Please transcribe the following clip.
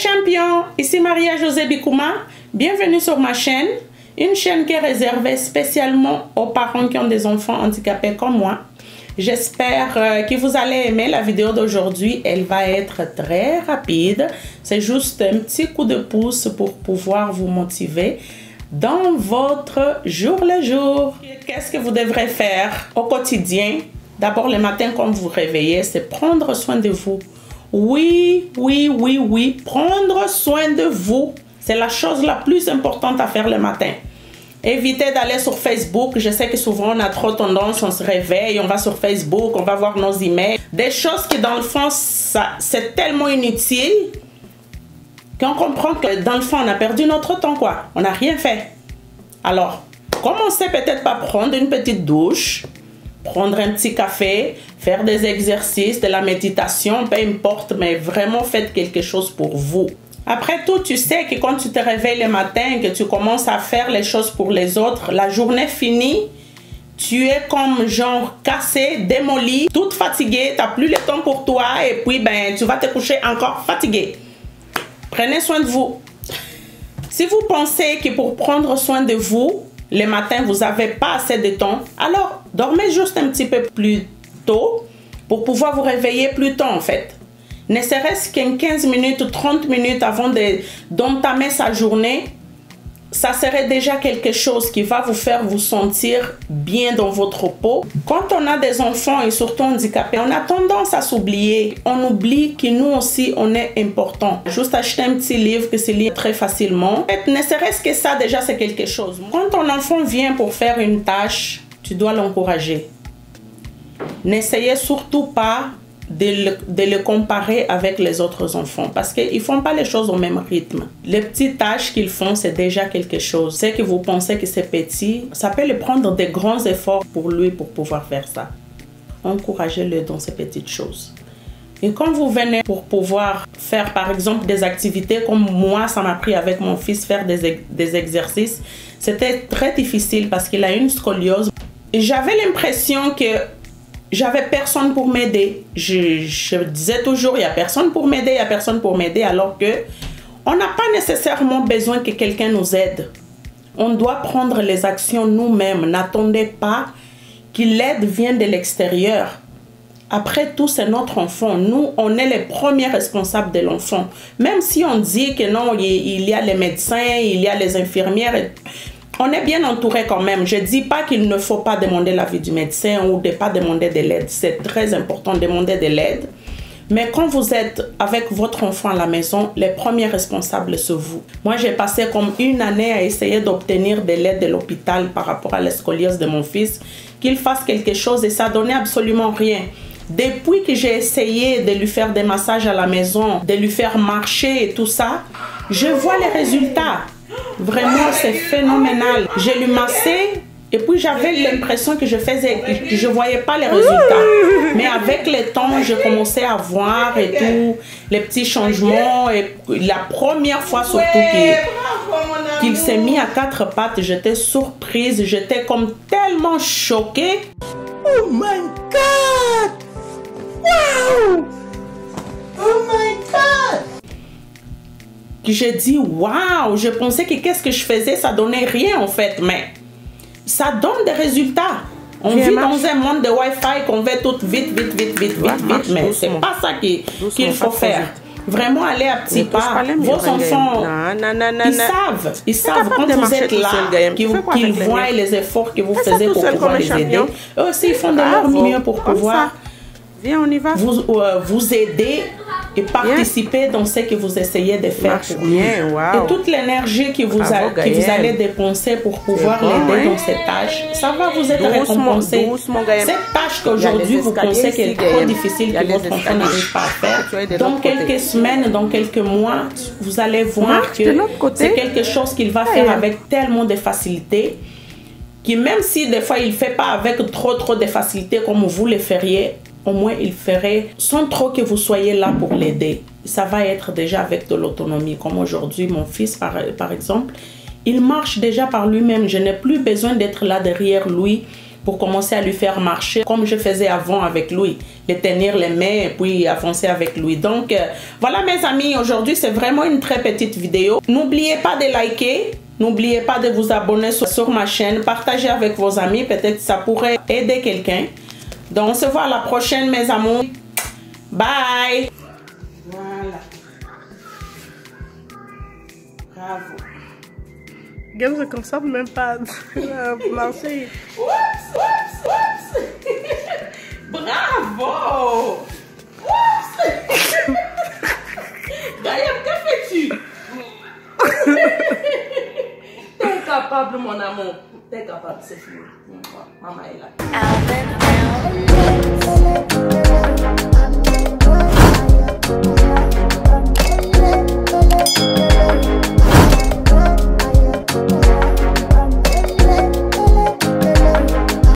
champions, ici Maria-Josée Bikouma, bienvenue sur ma chaîne, une chaîne qui est réservée spécialement aux parents qui ont des enfants handicapés comme moi. J'espère que vous allez aimer la vidéo d'aujourd'hui, elle va être très rapide, c'est juste un petit coup de pouce pour pouvoir vous motiver dans votre jour le jour. Qu'est-ce que vous devrez faire au quotidien? D'abord le matin quand vous vous réveillez, c'est prendre soin de vous. Oui, prendre soin de vous, c'est la chose la plus importante à faire le matin. Évitez d'aller sur Facebook, je sais que souvent on a trop tendance, on se réveille, on va sur Facebook, on va voir nos emails. Des choses qui dans le fond, c'est tellement inutile qu'on comprend que dans le fond on a perdu notre temps quoi, on n'a rien fait. Alors, commencez peut-être par prendre une petite douche, prendre un petit café, faire des exercices, de la méditation, peu importe, mais vraiment faites quelque chose pour vous. Après tout, tu sais que quand tu te réveilles le matin, que tu commences à faire les choses pour les autres, la journée finie, tu es comme genre cassé, démoli, toute fatiguée, tu n'as plus le temps pour toi et puis ben, tu vas te coucher encore fatigué. Prenez soin de vous. Si vous pensez que pour prendre soin de vous, le matin, vous n'avez pas assez de temps, alors dormez juste un petit peu plus tôt pour pouvoir vous réveiller plus tôt en fait. Ne serait-ce qu'en 15 minutes ou 30 minutes avant d'entamer sa journée, ça serait déjà quelque chose qui va vous faire vous sentir bien dans votre peau. Quand on a des enfants et surtout handicapés, on a tendance à s'oublier. On oublie que nous aussi, on est important. Juste acheter un petit livre que se lit très facilement. Ne serait-ce que ça, déjà, c'est quelque chose. Quand ton enfant vient pour faire une tâche, tu dois l'encourager. N'essayez surtout pas de le comparer avec les autres enfants parce qu'ils ne font pas les choses au même rythme. Les petites tâches qu'ils font, c'est déjà quelque chose. C'est que vous pensez que c'est petit, ça peut lui prendre des grands efforts pour lui pour pouvoir faire ça. Encouragez-le dans ces petites choses. Et quand vous venez pour pouvoir faire par exemple des activités comme moi, ça m'a pris avec mon fils faire des exercices, c'était très difficile parce qu'il a une scoliose. J'avais l'impression que j'avais personne pour m'aider. Je disais toujours, il n'y a personne pour m'aider, il n'y a personne pour m'aider, alors que on n'a pas nécessairement besoin que quelqu'un nous aide. On doit prendre les actions nous-mêmes. N'attendez pas que l'aide vienne de l'extérieur. Après tout, c'est notre enfant. Nous, on est les premiers responsables de l'enfant. Même si on dit que non, il y a les médecins, il y a les infirmières, on est bien entouré quand même. Je ne dis pas qu'il ne faut pas demander l'avis du médecin ou de ne pas demander de l'aide. C'est très important de demander de l'aide. Mais quand vous êtes avec votre enfant à la maison, les premiers responsables, c'est vous. Moi, j'ai passé comme une année à essayer d'obtenir de l'aide de l'hôpital par rapport à la scoliose de mon fils, qu'il fasse quelque chose et ça donnait absolument rien. Depuis que j'ai essayé de lui faire des massages à la maison, de lui faire marcher et tout ça, je vois les résultats. Vraiment, c'est phénoménal. Je lui massais et puis j'avais l'impression que je voyais pas les résultats. Mais avec le temps, je commençais à voir et tout, les petits changements. Et la première fois surtout qu'il s'est mis à quatre pattes, j'étais surprise, j'étais comme tellement choquée. Oh my God! Wow! Oh my God! J'ai dit waouh, je pensais que qu'est-ce que je faisais, ça donnait rien en fait, mais ça donne des résultats. On vit dans un monde de Wi-Fi qu'on veut tout vite, mais c'est pas ça qu'il faut faire. Vraiment aller à petits pas. Vos enfants, ils savent quand vous êtes là, qu'ils voient les efforts que vous faites pour pouvoir les aider. Eux aussi, ils font de leur mieux pour pouvoir vous aider et participer dans ce que vous essayez de faire pour lui. Et toute l'énergie que vous allez dépenser pour pouvoir l'aider dans cette tâche, ça va vous être récompensé. Cette tâche qu'aujourd'hui vous pensez qu'elle est trop difficile, que votre enfant n'arrive pas à faire, dans quelques semaines, dans quelques mois, vous allez voir que c'est quelque chose qu'il va faire avec tellement de facilité, que même si des fois il ne fait pas avec trop de facilité comme vous le feriez, au moins il ferait sans trop que vous soyez là pour l'aider. Ça va être déjà avec de l'autonomie. Comme aujourd'hui, mon fils, par exemple, il marche déjà par lui-même. Je n'ai plus besoin d'être là derrière lui pour commencer à lui faire marcher comme je faisais avant avec lui. tenir les mains et puis avancer avec lui. Donc, voilà mes amis, aujourd'hui, c'est vraiment une très petite vidéo. N'oubliez pas de liker. N'oubliez pas de vous abonner sur ma chaîne. Partagez avec vos amis. Peut-être que ça pourrait aider quelqu'un. Donc, on se voit à la prochaine, mes amours. Bye. Voilà. Bravo. Regarde, je ne concentre même pas à marcher. Oups, oups, oups. Bravo. Oups. Gaïa, que fais-tu? T'es capable, mon amour. T'es capable, c'est fini. Maman est là.